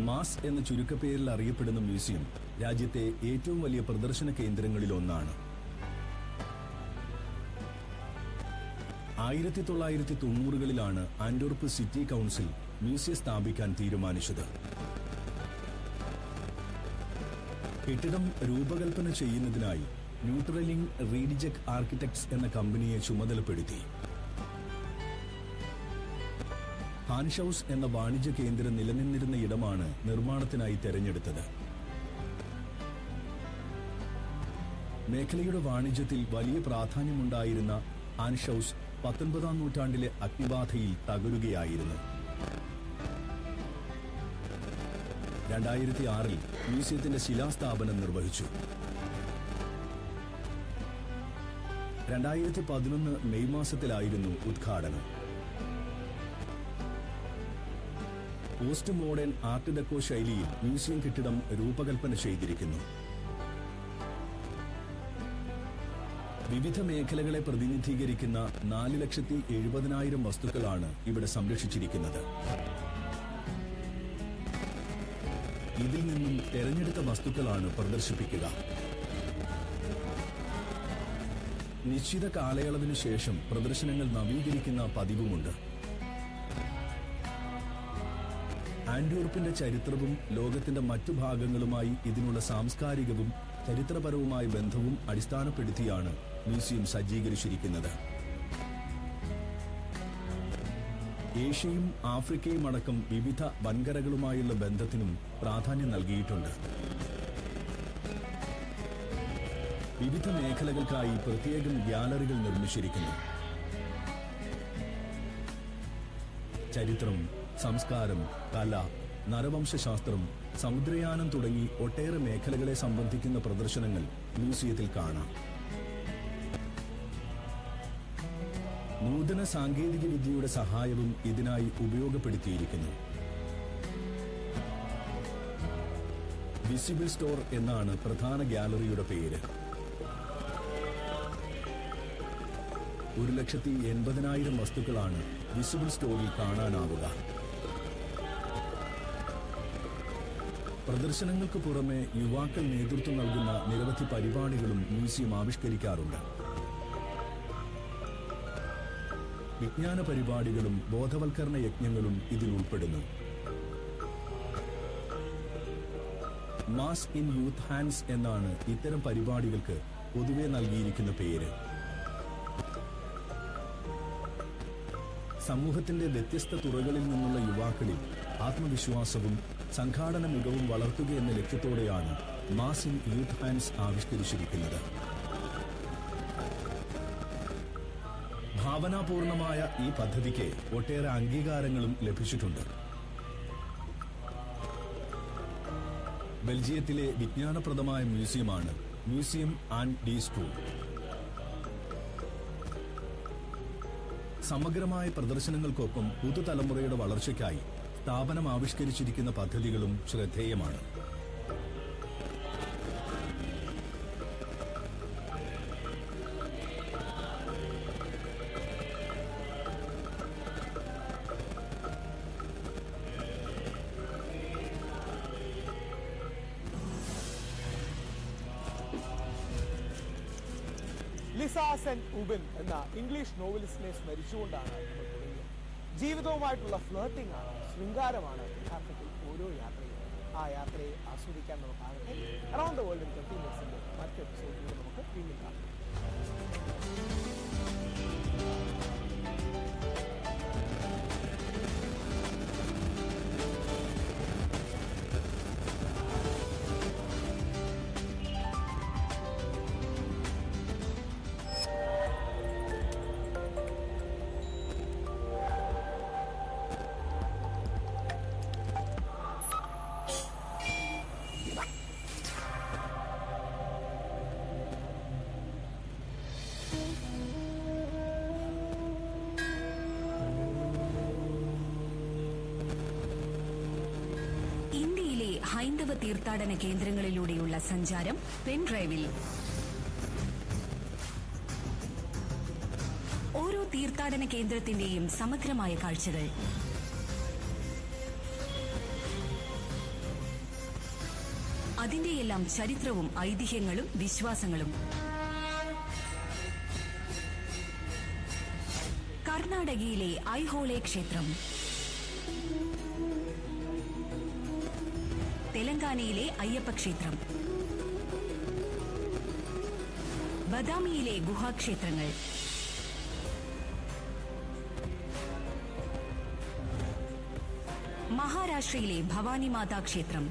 Mass എന്ന ചുരുക്കപ്പേരിൽ അറിയപ്പെടുന്ന museum രാജ്യത്തെ ഏറ്റവും വലിയ പ്രദർശന കേന്ദ്രങ്ങളിൽ ഒന്നാണ്. 1990കളിലാണ് ആന്റ്വെർപ്പ് സിറ്റി കൗൺസിൽ മ്യൂസിയം സ്ഥാപിക്കാൻ തീരുമാനിച്ചത്. കെട്ടിടം രൂപകൽപ്പന ചെയ്യുന്നതിനായി ന്യൂട്രലിംഗ് റീഡിജെക് ആർക്കിടെക്ട്സ് എന്ന കമ്പനിയെ ചുമതലപ്പെടുത്തി. ഹാൻഷൌസ് എന്ന വാണിജ്യ കേന്ദ്രം നിലനിന്നിരുന്ന ഇടമാണ് നിർമ്മാണത്തിനായി തെരഞ്ഞെടുത്തത്. മേഖലയുടെ വാണിജ്യത്തിൽ വലിയ പ്രാധാന്യമുണ്ടായിരുന്ന ഹാൻഷൌസ് 19ാം നൂറ്റാണ്ടിലെ അഗ്നിബാധയിൽ തകരുകയായിരുന്നു. 2006 മ്യൂസിയത്തിന്റെ ശിലാസ്ഥാപനം നിർവഹിച്ചു. 2011 മെയ് മാസത്തിലായിരുന്നു ഉദ്ഘാടനം. പോസ്റ്റ് മോഡേൺ ആർട്ട് ഡെക്കോ ശൈലിയിൽ മ്യൂസിയം കെട്ടിടം രൂപകൽപ്പന ചെയ്തിരിക്കുന്നു. വിവിധ മേഖലകളെ പ്രതിനിധീകരിക്കുന്ന 4,70,000 വസ്തുക്കളാണ് ഇവിടെ സംരക്ഷിച്ചിരിക്കുന്നത്. ഇതിൽ നിന്നും തെരഞ്ഞെടുത്ത വസ്തുക്കളാണ് പ്രദർശിപ്പിക്കുക. നിശ്ചിത കാലയളവിനു ശേഷം പ്രദർശനങ്ങൾ നവീകരിക്കുന്ന പതിവുമുണ്ട്. ആന്റ്വെർപ്പിന്റെ ചരിത്രവും ലോകത്തിന്റെ മറ്റു ഭാഗങ്ങളുമായി ഇതിനുള്ള സാംസ്കാരികവും ചരിത്രപരവുമായ ബന്ധവും അടിസ്ഥാനപ്പെടുത്തിയാണ് മ്യൂസിയം സജ്ജീകരിച്ചിരിക്കുന്നത്. ഏഷ്യയും ആഫ്രിക്കയും അടക്കം വിവിധ വൻകരകളുമായുള്ള ബന്ധത്തിനും പ്രാധാന്യം നൽകിയിട്ടുണ്ട്. വിവിധ മേഖലകൾക്കായി പ്രത്യേകം ഗ്യാലറികൾ നിർമ്മിച്ചിരിക്കുന്നു. ചരിത്രം, സംസ്കാരം, കല, നരവംശാസ്ത്രം, സമുദ്രയാനം തുടങ്ങി ഒട്ടേറെ മേഖലകളെ സംബന്ധിക്കുന്ന പ്രദർശനങ്ങൾ മ്യൂസിയത്തിൽ കാണാം. നൂതന സാങ്കേതിക വിദ്യയുടെ സഹായവും ഇതിനായി ഉപയോഗപ്പെടുത്തിയിരിക്കുന്നു. വിസിബിൾ സ്റ്റോർ എന്നാണ് പ്രധാന ഗ്യാലറിയുടെ പേര്. 1,80,000 വസ്തുക്കളാണ് വിസിബിൾ സ്റ്റോറിൽ കാണാനാവുക. പ്രദർശനങ്ങൾക്ക് പുറമെ യുവാക്കൾ നേതൃത്വം നൽകുന്ന നിരവധി പരിപാടികളും മ്യൂസിയം ആവിഷ്കരിക്കാറുണ്ട്. വിജ്ഞാന പരിപാടികളും ബോധവൽക്കരണ യജ്ഞങ്ങളും ഇതിൽ ഉൾപ്പെടുന്നു. മാസ് ഇൻ യൂത്ത് ഹാൻഡ്സ് എന്നാണ് ഇത്തരം പരിപാടികൾക്ക് പൊതുവെ നൽകിയിരിക്കുന്ന പേര്. സമൂഹത്തിന്റെ വ്യത്യസ്ത തുറകളിൽ നിന്നുള്ള യുവാക്കളിൽ ആത്മവിശ്വാസവും സംഘാടന മികവും വളർത്തുകയെന്ന ലക്ഷ്യത്തോടെയാണ് മാസ് ഇൻ യൂത്ത് ഹാൻഡ്സ് ആവിഷ്കരിച്ചിരിക്കുന്നത്. ഭാവനാപൂർണമായ ഈ പദ്ധതിക്ക് ഒട്ടേറെ അംഗീകാരങ്ങളും ലഭിച്ചിട്ടുണ്ട്. ബെൽജിയത്തിലെ വിജ്ഞാനപ്രദമായ മ്യൂസിയമാണ് മ്യൂസിയം ആൻഡ് ഡി സ്ട്രൂ. സമഗ്രമായ പ്രദർശനങ്ങൾക്കൊപ്പം പുതുതലമുറയുടെ വളർച്ചയ്ക്കായി സ്ഥാപനം ആവിഷ്കരിച്ചിരിക്കുന്ന പദ്ധതികളും ശ്രദ്ധേയമാണ്. ലിസ സെന്റ് ഊബൻ എന്ന ഇംഗ്ലീഷ് നോവലിസ്റ്റിനെ സ്മരിച്ചുകൊണ്ടാണ് നമ്മൾ തുടങ്ങിയത്. ജീവിതവുമായിട്ടുള്ള ഫ്ലേർട്ടിംഗ് ആണ്, ശൃംഗാരമാണ് യഥാർത്ഥത്തിൽ ഓരോ യാത്രയും. ആ യാത്രയെ ആസ്വദിക്കാൻ നമുക്കാകട്ടെ. അറൗണ്ട് ദ വേൾഡ് ഇൻ 30 മിനിറ്റ്സിന്റെ മറ്റു എപ്പിസോഡിലൂടെ നമുക്ക് വീണ്ടും കാണാം. ഹൈന്ദവ തീർത്ഥാടന കേന്ദ്രങ്ങളിലൂടെയുള്ള സഞ്ചാരം പെൻഡ്രൈവിൽ. ഓരോ തീർത്ഥാടന കേന്ദ്രത്തിന്റെയും സമഗ്രമായ കാഴ്ചകൾ. അതിന്റെയെല്ലാം ചരിത്രവും ഐതിഹ്യങ്ങളും വിശ്വാസങ്ങളും. കർണാടകയിലെ ഐഹോളെ ക്ഷേത്രം, തെലങ്കാനയിലെ അയ്യപ്പ ക്ഷേത്രം, ബദാമിയിലെ ഗുഹാക്ഷേത്രങ്ങൾ, മഹാരാഷ്ട്രയിലെ ഭവാനി മാതാ ക്ഷേത്രം,